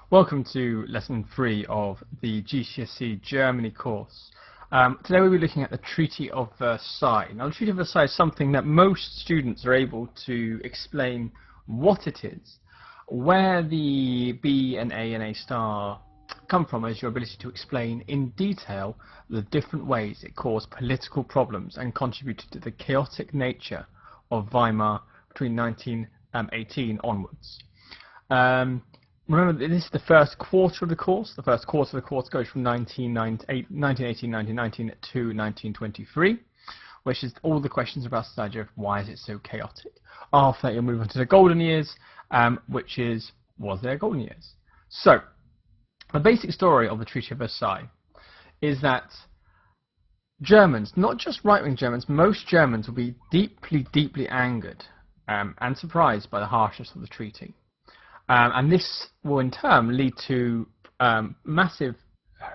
Welcome to lesson 3 of the GCSE Germany course. Today we'll be looking at the Treaty of Versailles. Now the Treaty of Versailles is something that most students are able to explain what it is. Where the B and A star come from is your ability to explain in detail the different ways it caused political problems and contributed to the chaotic nature of Weimar between 1918 onwards. Remember, this is the first quarter of the course. The first quarter of the course goes from 1918-1919 to 1923, which is all the questions about the idea of why is it so chaotic. After that, you'll move on to the golden years, which is, was there golden years? So, the basic story of the Treaty of Versailles is that Germans, not just right-wing Germans, most Germans will be deeply angered and surprised by the harshness of the treaty. And this will in turn lead to massive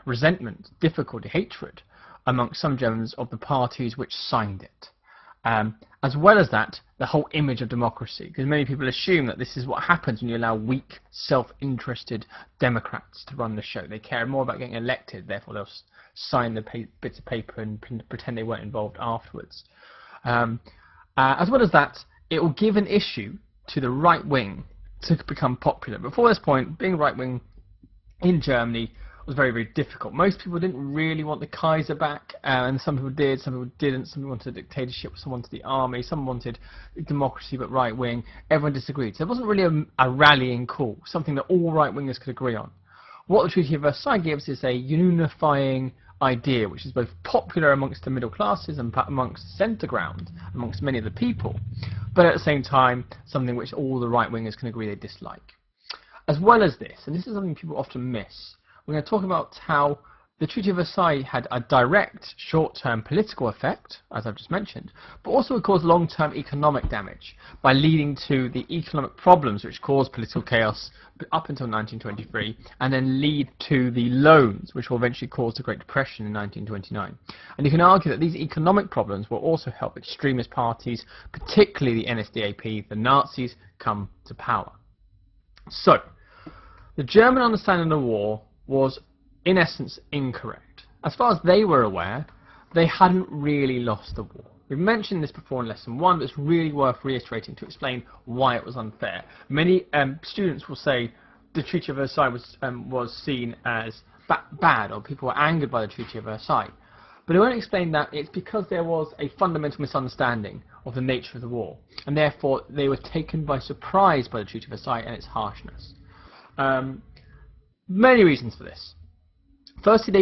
resentment, difficulty, hatred amongst some Germans of the parties which signed it. As well as that, the whole image of democracy, because many people assume that this is what happens when you allow weak, self-interested Democrats to run the show. They care more about getting elected, therefore they'll sign the bits of paper and pretend they weren't involved afterwards. As well as that, it will give an issue to the right wing to become popular. Before this point, being right-wing in Germany was very difficult. Most people didn't really want the Kaiser back, and some people did, some people didn't. Some people wanted a dictatorship, some wanted the army, some wanted democracy but right-wing. Everyone disagreed. So it wasn't really a rallying call, something that all right-wingers could agree on. What the Treaty of Versailles gives is a unifying idea, which is both popular amongst the middle classes and amongst the centre ground, amongst many of the people, but at the same time something which all the right-wingers can agree they dislike. As well as this, and this is something people often miss, we're going to talk about how the Treaty of Versailles had a direct short-term political effect, as I've just mentioned, but also it caused long-term economic damage by leading to the economic problems which caused political chaos up until 1923, and then lead to the loans which will eventually cause the Great Depression in 1929. And you can argue that these economic problems will also help extremist parties, particularly the NSDAP, the Nazis, come to power. So, the German understanding of the war was in essence incorrect. As far as they were aware, they hadn't really lost the war. We've mentioned this before in lesson 1, but it's really worth reiterating to explain why it was unfair. Many students will say the Treaty of Versailles was seen as bad, or people were angered by the Treaty of Versailles. But I won't explain that it's because there was a fundamental misunderstanding of the nature of the war, and therefore they were taken by surprise by the Treaty of Versailles and its harshness. Many reasons for this. Firstly, they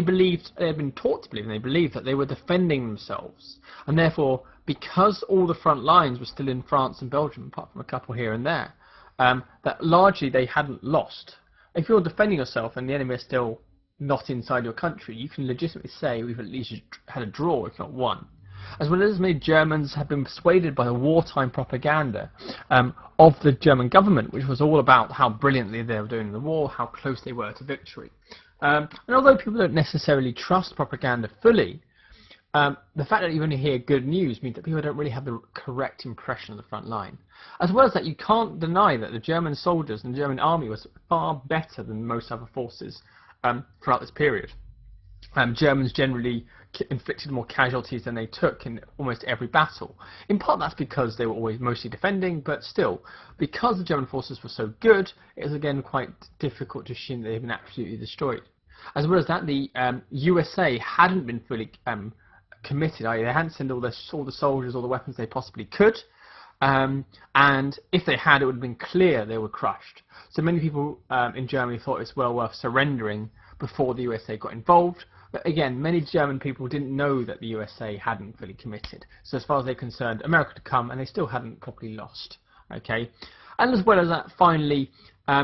had been taught to believe, and they believed that they were defending themselves, and therefore, because all the front lines were still in France and Belgium, apart from a couple here and there, that largely they hadn't lost. If you're defending yourself and the enemy is still not inside your country, you can legitimately say we've at least had a draw, if not won. As well as many Germans have been persuaded by the wartime propaganda of the German government, which was all about how brilliantly they were doing in the war, how close they were to victory. And although people don't necessarily trust propaganda fully, the fact that you only hear good news means that people don't really have the correct impression of the front line. As well as that, you can't deny that the German soldiers and the German army was far better than most other forces throughout this period. Germans generally inflicted more casualties than they took in almost every battle. In part that's because they were always mostly defending, but still, because the German forces were so good, it was again quite difficult to assume that they'd been absolutely destroyed. As well as that, the USA hadn't been fully committed, i.e. they hadn't sent all the soldiers, all the weapons they possibly could, and if they had, it would have been clear they were crushed. So many people in Germany thought it was well worth surrendering before the USA got involved. But again, many German people didn't know that the USA hadn't fully committed. So as far as they're concerned, America had come and they still hadn't properly lost. Okay, and as well as that, finally,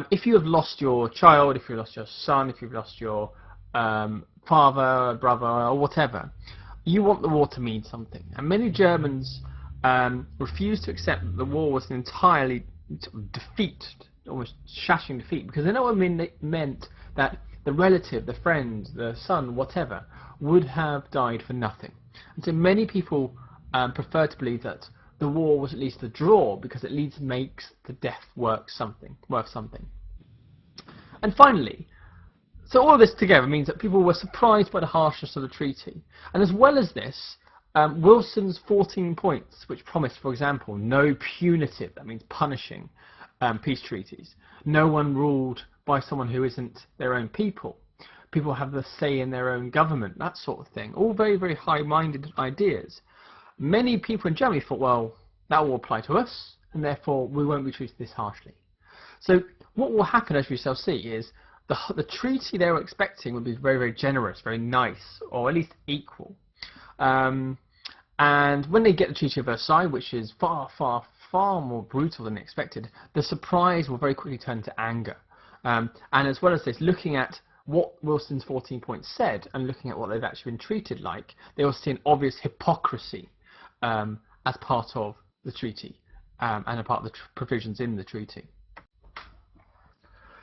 if you have lost your child, if you've lost your son, if you've lost your father, brother, or whatever, you want the war to mean something. And many Germans refused to accept that the war was an entirely defeat, almost shattering defeat, because they know what it meant that the relative, the friend, the son, whatever, would have died for nothing. And so many people prefer to believe that the war was at least a draw, because at least makes the death worth something. And finally, so all of this together means that people were surprised by the harshness of the treaty. And as well as this, Wilson's 14 points, which promised, for example, no punitive, that means punishing, peace treaties. No one ruled by someone who isn't their own people. People have the say in their own government, that sort of thing. All very, very high-minded ideas. Many people in Germany thought, well, that will apply to us, and therefore we won't be treated this harshly. So what will happen, as we shall see, is the treaty they were expecting would be very, very generous, very nice, or at least equal. And when they get the Treaty of Versailles, which is far, far, far more brutal than expected, the surprise will very quickly turn to anger. And as well as this, looking at what Wilson's 14 points said and looking at what they've actually been treated like, they will see an obvious hypocrisy as part of the treaty and a part of the provisions in the treaty.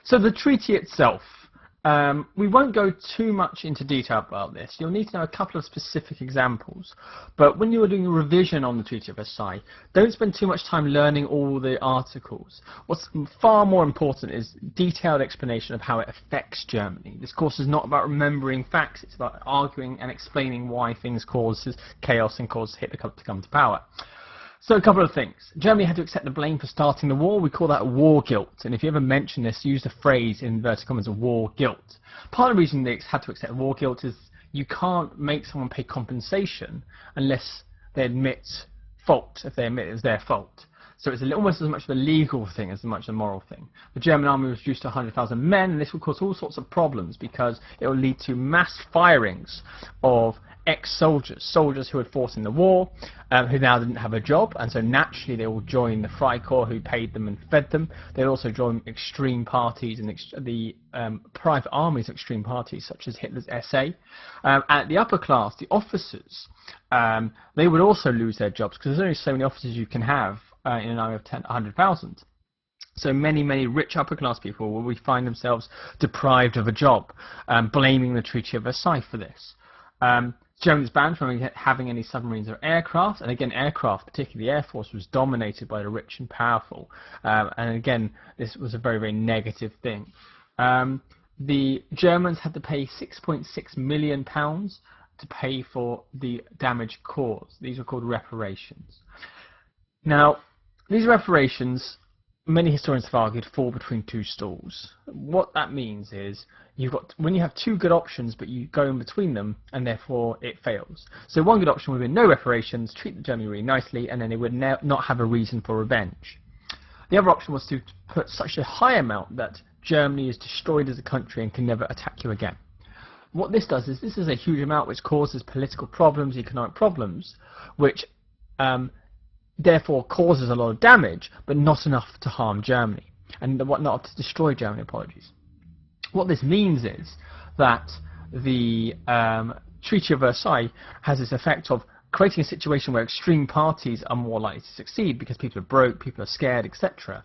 So the treaty itself, we won't go too much into detail about this. You'll need to know a couple of specific examples. But when you are doing a revision on the Treaty of Versailles, don't spend too much time learning all the articles. What's far more important is detailed explanation of how it affects Germany. This course is not about remembering facts, it's about arguing and explaining why things causes chaos and cause Hitler to come to power. So a couple of things. Germany had to accept the blame for starting the war. We call that war guilt. And if you ever mention this, use the phrase in inverted commas of war guilt. Part of the reason they had to accept war guilt is you can't make someone pay compensation unless they admit fault, if they admit it's their fault. So it's almost as much of a legal thing as much a moral thing. The German army was reduced to 100,000 men, and this will cause all sorts of problems because it will lead to mass firings of ex-soldiers, soldiers who had fought in the war, who now didn't have a job, and so naturally they will join the Freikorps who paid them and fed them. They'll also join extreme parties and the private armies of extreme parties such as Hitler's SA. At the upper class, the officers, they would also lose their jobs because there's only so many officers you can have in an army of 100,000. So many, many rich upper class people will find themselves deprived of a job, blaming the Treaty of Versailles for this. Germany was banned from having any submarines or aircraft, and again aircraft, particularly the Air Force, was dominated by the rich and powerful, and again this was a very, very negative thing. The Germans had to pay £6.6 million to pay for the damage caused. These were called reparations. Now these reparations, many historians have argued, fall between two stools. What that means is when you have two good options but you go in between them and therefore it fails. So one good option would be no reparations, treat the Germany really nicely, and then they would not have a reason for revenge. The other option was to put such a high amount that Germany is destroyed as a country and can never attack you again. What this does is this is a huge amount which causes political problems, economic problems, which therefore causes a lot of damage, but not enough to harm Germany, and not to destroy Germany, apologies. What this means is that the Treaty of Versailles has this effect of creating a situation where extreme parties are more likely to succeed because people are broke, people are scared, etc.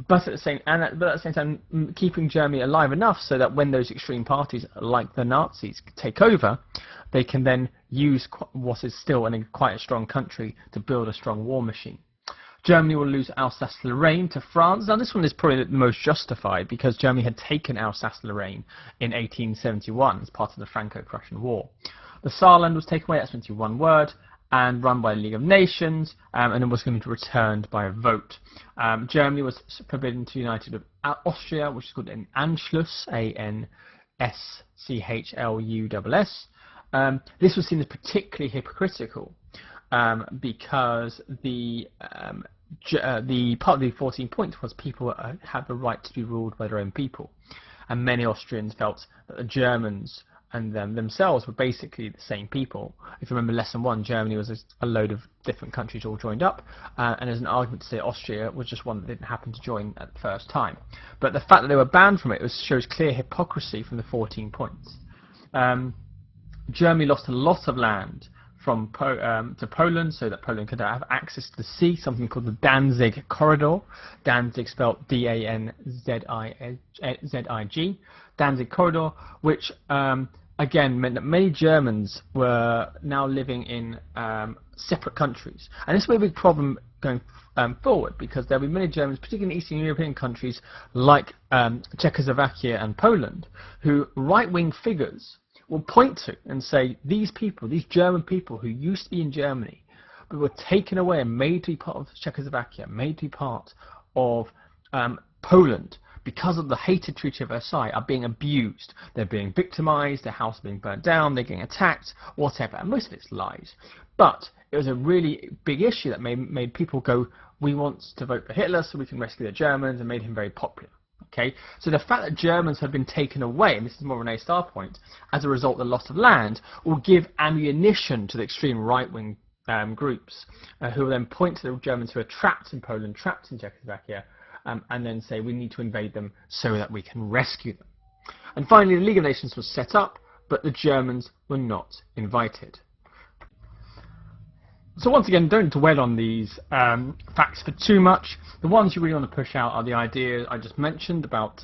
But at the same time, keeping Germany alive enough so that when those extreme parties, like the Nazis, take over, they can then use what is still quite a strong country to build a strong war machine. Germany will lose Alsace-Lorraine to France. Now this one is probably the most justified because Germany had taken Alsace-Lorraine in 1871 as part of the Franco-Prussian War. The Saarland was taken away, that's meant to be one word, and run by the League of Nations, and it was going to be returned by a vote. Germany was forbidden to unite with Austria, which is called an Anschluss, A-N-S-C-H-L-U-S-S. This was seen as particularly hypocritical because the part of the 14 points was people had the right to be ruled by their own people, and many Austrians felt that the Germans and themselves were basically the same people. If you remember lesson 1, Germany was a load of different countries all joined up, and there's an argument to say Austria was just one that didn't happen to join at the first time. But the fact that they were banned from it shows clear hypocrisy from the 14 points. Germany lost a lot of land to Poland so that Poland could have access to the sea, something called the Danzig Corridor. Danzig spelled D-A-N-Z-I-G. Danzig Corridor, which again meant that many Germans were now living in separate countries. And this will be a big problem going forward, because there'll be many Germans, particularly in Eastern European countries like Czechoslovakia and Poland, who right-wing figures will point to and say, these people, these German people who used to be in Germany, but were taken away and made to be part of Czechoslovakia, made to be part of Poland, because of the hated Treaty of Versailles, are being abused. They're being victimized, their house is being burnt down, they're getting attacked, whatever. And most of it's lies. But it was a really big issue that made people go, we want to vote for Hitler so we can rescue the Germans, and made him very popular. Okay, so the fact that Germans had been taken away, and this is more of an A-star point, as a result of the loss of land, will give ammunition to the extreme right-wing groups, who will then point to the Germans who are trapped in Poland, trapped in Czechoslovakia, and then say we need to invade them so that we can rescue them. And finally, the League of Nations was set up, but the Germans were not invited. So once again, don't dwell on these facts for too much. The ones you really want to push out are the ideas I just mentioned about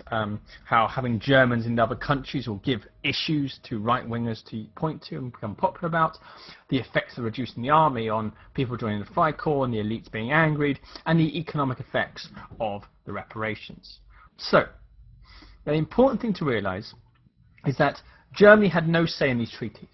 how having Germans in other countries will give issues to right-wingers to point to and become popular about, the effects of reducing the army on people joining the Freikorps and the elites being angry, and the economic effects of the reparations. So, the important thing to realise is that Germany had no say in these treaties.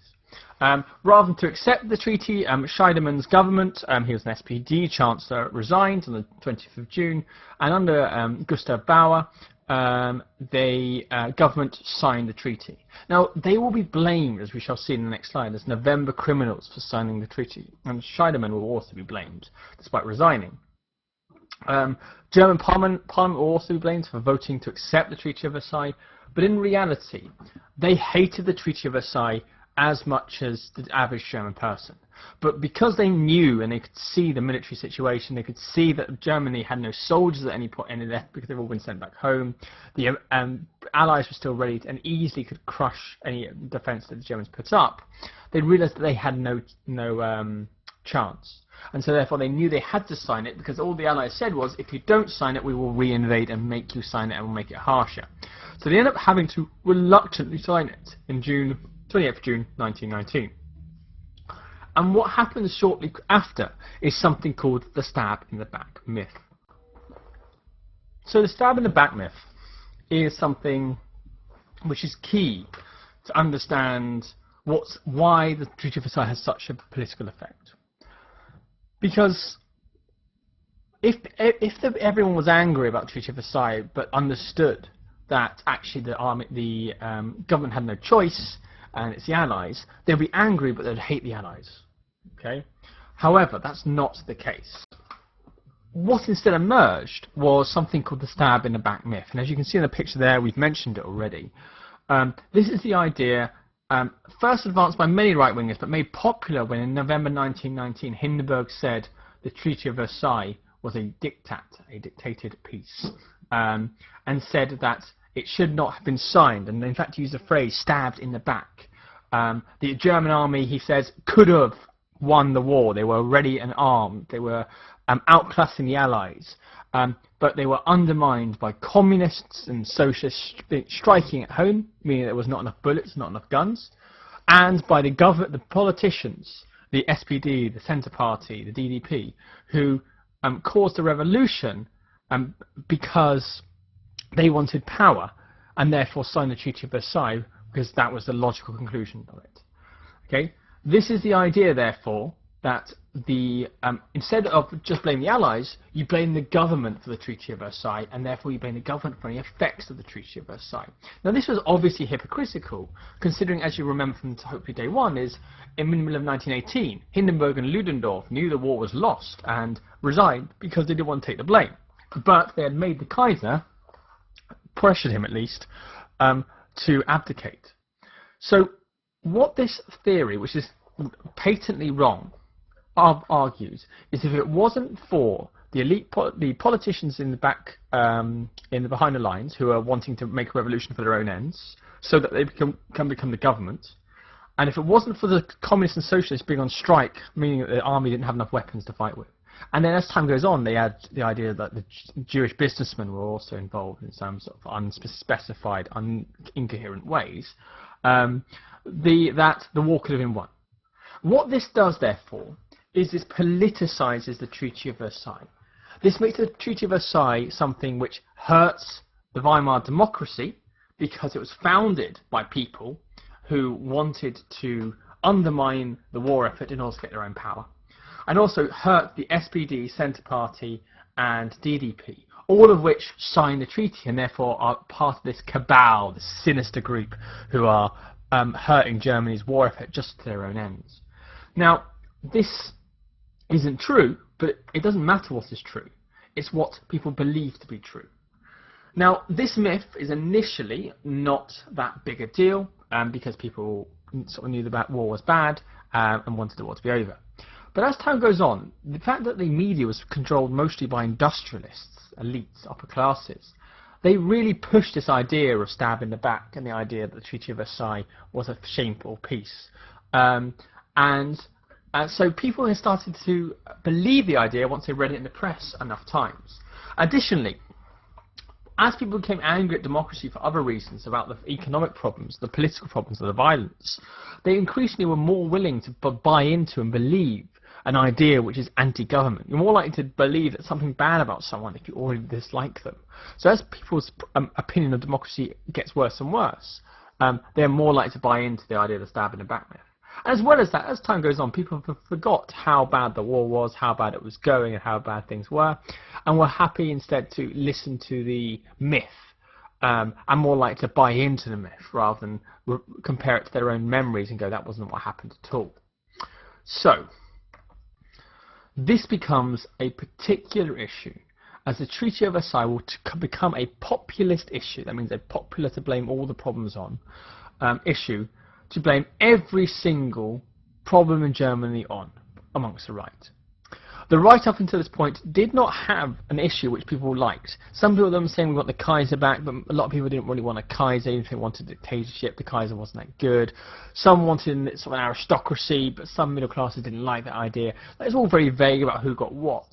Rather than to accept the treaty, Scheideman's government, he was an SPD chancellor, resigned on the 20th of June, and under Gustav Bauer, the government signed the treaty. Now, they will be blamed, as we shall see in the next slide, as November criminals for signing the treaty, and Scheidemann will also be blamed, despite resigning. German Parliament will also be blamed for voting to accept the Treaty of Versailles, but in reality, they hated the Treaty of Versailles as much as the average German person. But because they knew and they could see the military situation, they could see that Germany had no soldiers at any point, because they've all been sent back home, the Allies were still ready and easily could crush any defence that the Germans put up, they realised that they had no chance. And so therefore they knew they had to sign it, because all the Allies said was, if you don't sign it, we will reinvade and make you sign it, and we'll make it harsher. So they ended up having to reluctantly sign it in 28th of June 1919. And what happens shortly after is something called the stab in the back myth. So the stab in the back myth is something which is key to understand why the Treaty of Versailles has such a political effect. Because if everyone was angry about the Treaty of Versailles but understood that actually the government had no choice and it's the Allies, they'd be angry but they'd hate the Allies. Okay? However, that's not the case. What instead emerged was something called the stab in the back myth. And as you can see in the picture there, we've mentioned it already. This is the idea first advanced by many right-wingers, but made popular when in November 1919 Hindenburg said the Treaty of Versailles was a diktat, a dictated peace, and said that it should not have been signed, and in fact used the phrase stabbed in the back. The German army, he says, could have won the war. They were ready and armed. They were outclassing the Allies, but they were undermined by communists and socialists striking at home, meaning there was not enough bullets, not enough guns, and by the politicians, the SPD, the Centre Party, the DDP, who caused a revolution because they wanted power, and therefore signed the Treaty of Versailles, because that was the logical conclusion of it. Okay, this is the idea, therefore, that instead of just blaming the Allies, you blame the government for the Treaty of Versailles, and therefore you blame the government for any effects of the Treaty of Versailles. Now, this was obviously hypocritical, considering, as you remember from hopefully day one, is in the middle of 1918, Hindenburg and Ludendorff knew the war was lost and resigned because they didn't want to take the blame. But they had made the Kaiser, pressured him at least, to abdicate. So what this theory, which is patently wrong, argues is if it wasn't for the elite, the politicians in the back, behind the lines, who are wanting to make a revolution for their own ends, so that they can become the government, and if it wasn't for the communists and socialists being on strike, meaning that the army didn't have enough weapons to fight with, and then as time goes on, they add the idea that the Jewish businessmen were also involved in some sort of unspecified, incoherent ways, that the war could have been won. What this does, therefore, is this politicises the Treaty of Versailles. This makes the Treaty of Versailles something which hurts the Weimar democracy because it was founded by people who wanted to undermine the war effort in order to get their own power, and also hurt the SPD, Centre Party and DDP, all of which signed the treaty and therefore are part of this cabal, this sinister group who are hurting Germany's war effort just to their own ends. Now, this isn't true, but it doesn't matter what is true. It's what people believe to be true. Now, this myth is initially not that big a deal because people sort of knew that war was bad and wanted the war to be over. But as time goes on, the fact that the media was controlled mostly by industrialists, elites, upper classes, they really pushed this idea of stab in the back and the idea that the Treaty of Versailles was a shameful peace. So people have started to believe the idea once they read it in the press enough times. Additionally, as people became angry at democracy for other reasons, about the economic problems, the political problems, and the violence, they increasingly were more willing to buy into and believe an idea which is anti-government. You're more likely to believe that something bad about someone if you already dislike them. So as people's opinion of democracy gets worse and worse, they're more likely to buy into the idea of the stab in the back myth. As well as that, as time goes on, people have forgot how bad the war was, how bad it was going, and how bad things were, and were happy instead to listen to the myth, and more likely to buy into the myth rather than compare it to their own memories and go, that wasn't what happened at all. So, this becomes a particular issue as the Treaty of Versailles will become a populist issue. That means a popular to blame all the problems on issue, to blame every single problem in Germany on, amongst the right. The right up until this point did not have an issue which people liked. Some people were saying we want the Kaiser back, but a lot of people didn't really want a Kaiser, they wanted dictatorship, the Kaiser wasn't that good. Some wanted sort of an aristocracy, but some middle classes didn't like that idea. It's all very vague about who got what.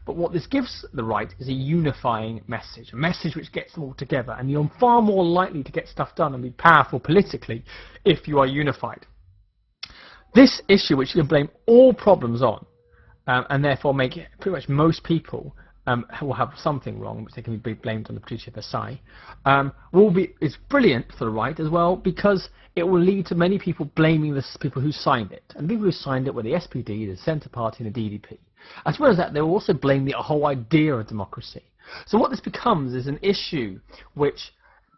But what this gives the right is a unifying message, a message which gets them all together, and you're far more likely to get stuff done and be powerful politically if you are unified. This issue, which you can blame all problems on, and therefore make it pretty much most people will have something wrong, which they can be blamed on the Treaty of Versailles, is brilliant for the right as well, because it will lead to many people blaming the people who signed it. And the people who signed it were the SPD, the Centre Party and the DDP. As well as that, they will also blame the whole idea of democracy. So what this becomes is an issue which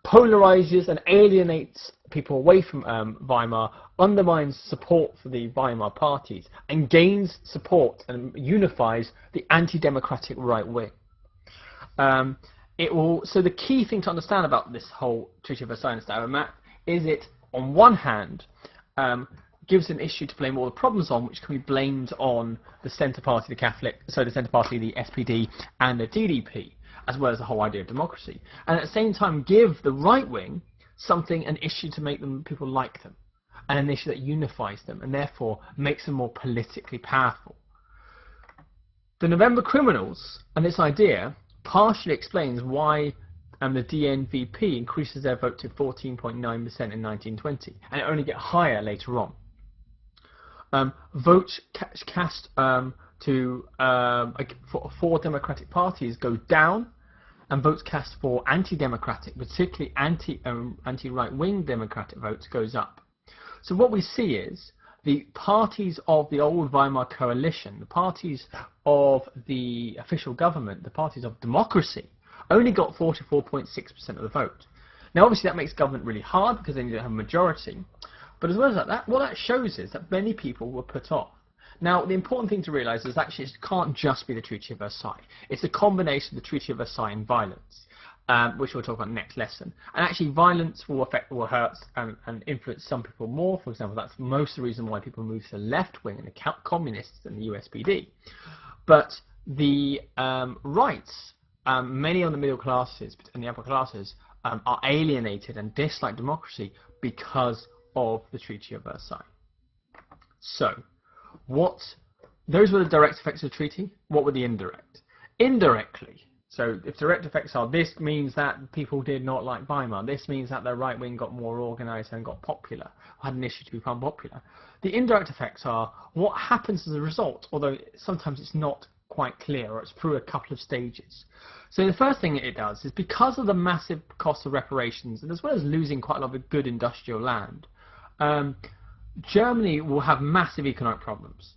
polarizes and alienates people away from Weimar, undermines support for the Weimar parties, and gains support and unifies the anti-democratic right wing. So the key thing to understand about this whole Treaty of Versailles is it, on one hand, gives an issue to blame all the problems on, which can be blamed on the Centre Party, the Centre Party, the SPD, and the DDP, as well as the whole idea of democracy, and at the same time give the right wing an issue to make people like them, and an issue that unifies them, and therefore makes them more politically powerful. The November Criminals and this idea partially explains why the DNVP increases their vote to 14.9% in 1920, and it only gets higher later on. Votes cast for democratic parties go down, and votes cast for anti-democratic, particularly anti-right-wing democratic votes, goes up. So what we see is the parties of the old Weimar coalition, the parties of the official government, the parties of democracy, only got 44.6% of the vote. Now obviously that makes government really hard because they don't have a majority, but as well as that, what that shows is that many people were put off. Now, the important thing to realise is actually it can't just be the Treaty of Versailles. It's a combination of the Treaty of Versailles and violence, which we'll talk about next lesson. And actually, violence will hurt and influence some people more. For example, that's most of the reason why people move to the left wing and the communists and the USPD. But the rights, many of the middle classes and the upper classes are alienated and dislike democracy because of the Treaty of Versailles. So, those were the direct effects of the treaty. What were the indirect? Indirectly, so if direct effects are this means that people did not like Weimar, this means that the right wing got more organised and got popular, had an issue to become popular. The indirect effects are what happens as a result, although sometimes it's not quite clear, or it's through a couple of stages. So the first thing it does is, because of the massive cost of reparations, and as well as losing quite a lot of good industrial land, Germany will have massive economic problems.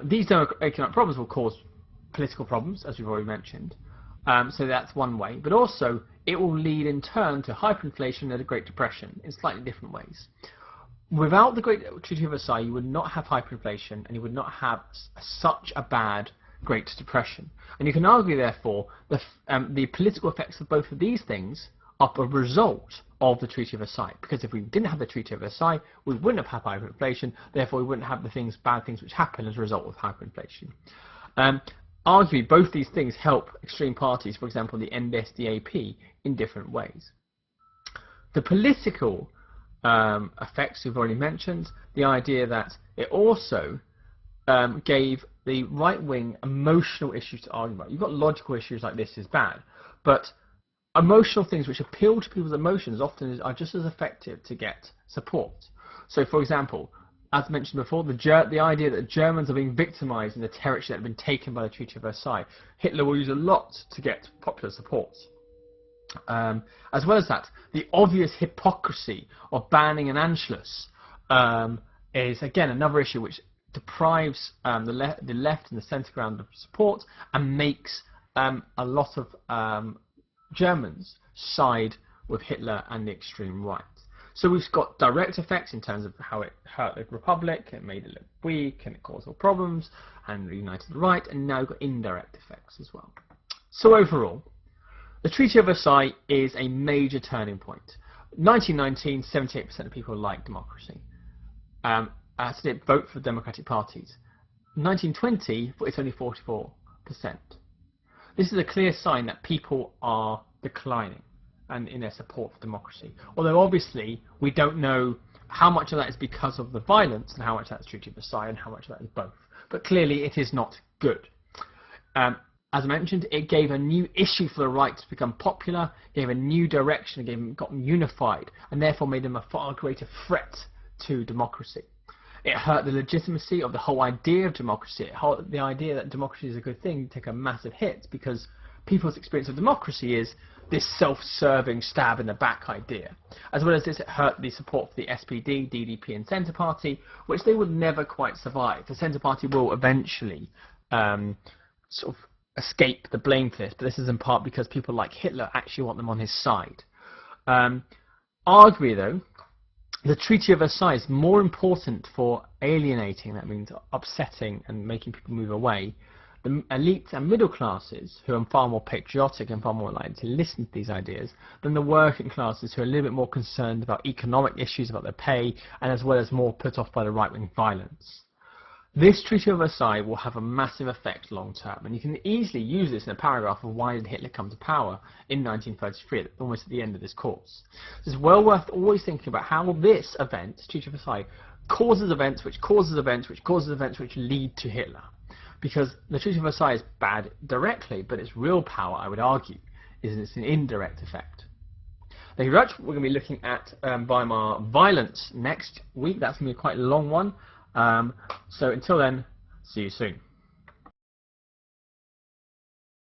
These economic problems will cause political problems, as we've already mentioned. So that's one way. But also, it will lead in turn to hyperinflation and the Great Depression in slightly different ways. Without the Great Treaty of Versailles, you would not have hyperinflation, and you would not have such a bad Great Depression. And you can argue, therefore, the political effects of both of these things are a result of the Treaty of Versailles. Because if we didn't have the Treaty of Versailles, we wouldn't have had hyperinflation. Therefore, we wouldn't have the bad things which happen as a result of hyperinflation. Arguably, both these things help extreme parties, for example, the NSDAP, in different ways. The political effects we've already mentioned, the idea that it also gave the right wing emotional issues to argue about. You've got logical issues like this is bad, but emotional things which appeal to people's emotions often are just as effective to get support. So, for example, as mentioned before, the idea that Germans are being victimized in the territory that had been taken by the Treaty of Versailles, Hitler will use a lot to get popular support. As well as that, the obvious hypocrisy of banning an Anschluss is again another issue which deprives the left and the centre ground of support, and makes a lot of Germans side with Hitler and the extreme right. So we've got direct effects in terms of how it hurt the Republic, it made it look weak, and it caused all problems, and united the right, and now we've got indirect effects as well. So overall, the Treaty of Versailles is a major turning point. 1919, 78% of people like democracy. So they vote for democratic parties. 1920, it's only 44%. This is a clear sign that people are declining and in their support for democracy. Although obviously we don't know how much of that is because of the violence and how much that's Treaty of Versailles and how much of that is both. But clearly it is not good. As I mentioned, it gave a new issue for the right to become popular, gave a new direction, got them unified, and therefore made them a far greater threat to democracy. It hurt the legitimacy of the whole idea of democracy. The idea that democracy is a good thing took a massive hit, because people's experience of democracy is this self-serving stab in the back idea. As well as this, it hurt the support for the SPD, DDP and Centre Party, which they would never quite survive. The Centre Party will eventually sort of escape the blame for this, but this is in part because people like Hitler actually want them on his side. Arguably though, the Treaty of Versailles is more important for alienating, that means upsetting and making people move away, the elites and middle classes, who are far more patriotic and far more likely to listen to these ideas, than the working classes, who are a little bit more concerned about economic issues, about their pay, and as well as more put off by the right-wing violence. This Treaty of Versailles will have a massive effect long term, and you can easily use this in a paragraph of why did Hitler come to power in 1933, almost at the end of this course. It's well worth always thinking about how this event, Treaty of Versailles, causes events which causes events which causes events which lead to Hitler. Because the Treaty of Versailles is bad directly, but its real power, I would argue, is its an indirect effect. Thank you very much. We're going to be looking at Weimar violence next week. That's going to be quite a long one. So until then, see you soon.